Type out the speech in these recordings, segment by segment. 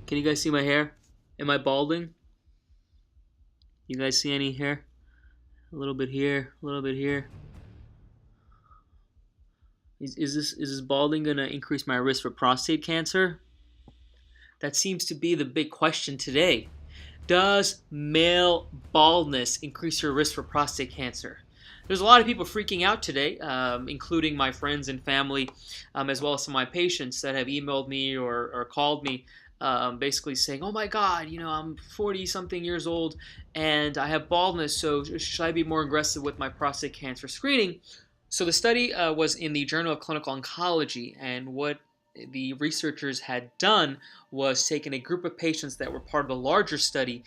Can you guys see my hair? Am I balding? You guys see any hair? A little bit here, a little bit here. Is this balding gonna increase my risk for prostate cancer? That seems to be the big question today. Does male baldness increase your risk for prostate cancer? There's a lot of people freaking out today, including my friends and family, as well as some of my patients that have emailed me or called me, basically saying, "Oh my God, I'm 40 something years old and I have baldness, so should I be more aggressive with my prostate cancer screening?" So the study was in the Journal of Clinical Oncology, and what the researchers had done was taken a group of patients that were part of a larger study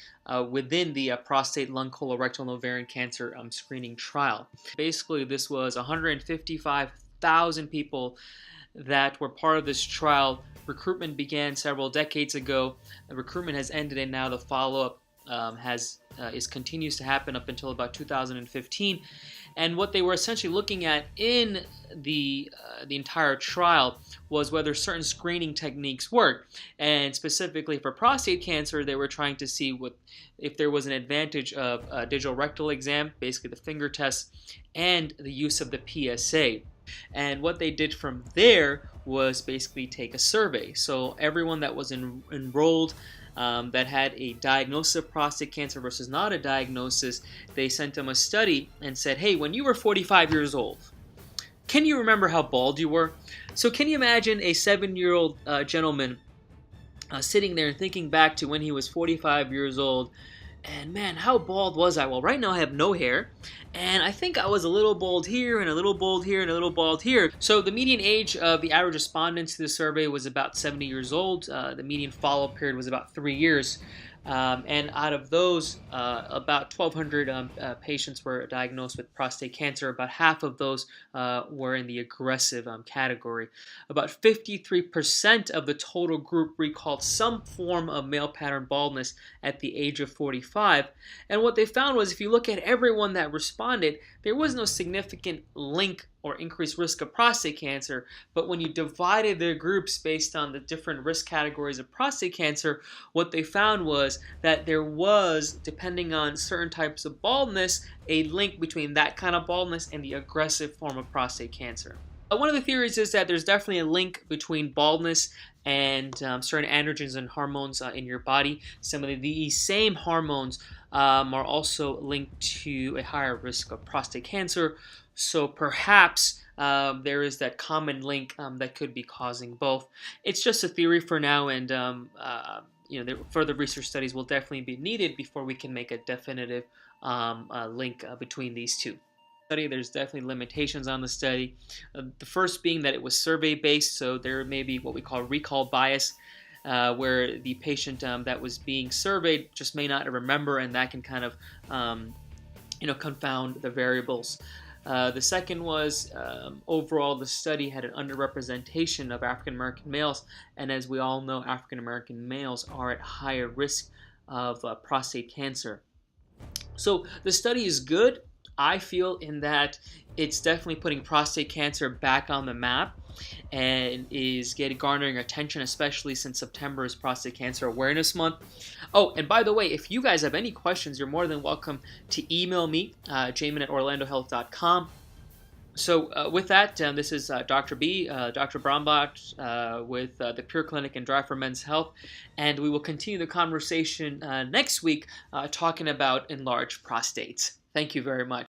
within the prostate, lung, colorectal, and ovarian cancer screening trial. Basically, this was 155,000 people that were part of this trial. Recruitment began several decades ago. The recruitment has ended, and now the follow-up continues to happen up until about 2015. And what they were essentially looking at in the entire trial was whether certain screening techniques work. And specifically for prostate cancer, they were trying to see if there was an advantage of a digital rectal exam, basically the finger test, and the use of the PSA. And what they did from there was basically take a survey. So everyone that was enrolled that had a diagnosis of prostate cancer versus not a diagnosis, they sent them a study and said, "Hey, when you were 45 years old, can you remember how bald you were?" So can you imagine a 7-year-old gentleman sitting there and thinking back to when he was 45 years old, and man, how bald was I? Well, right now I have no hair, and I think I was a little bald here, and a little bald here, and a little bald here. So the median age of the average respondents to the survey was about 70 years old. The median follow-up period was about 3 years. And out of those, about 1,200 patients were diagnosed with prostate cancer. About half of those were in the aggressive category. About 53% of the total group recalled some form of male pattern baldness at the age of 45. And what they found was if you look at everyone that responded, there was no significant link or increased risk of prostate cancer, but when you divided their groups based on the different risk categories of prostate cancer, what they found was that there was, depending on certain types of baldness, a link between that kind of baldness and the aggressive form of prostate cancer. One of the theories is that there's definitely a link between baldness and certain androgens and hormones in your body. Some of these same hormones are also linked to a higher risk of prostate cancer. So perhaps there is that common link that could be causing both. It's just a theory for now, and further research studies will definitely be needed before we can make a definitive link between these two. There's definitely limitations on the study. The first being that it was survey-based, so there may be what we call recall bias, where the patient that was being surveyed just may not remember, and that can kind of confound the variables. The second was overall the study had an underrepresentation of African American males, and as we all know, African American males are at higher risk of prostate cancer. So the study is good, I feel, in that it's definitely putting prostate cancer back on the map and is garnering attention, especially since September is Prostate Cancer Awareness Month. Oh, and by the way, if you guys have any questions, you're more than welcome to email me, jamin@orlandohealth.com. So with that, this is Dr. B, Dr. Brahmbhatt with the Pure Clinic and Drive for Men's Health, and we will continue the conversation next week talking about enlarged prostates. Thank you very much.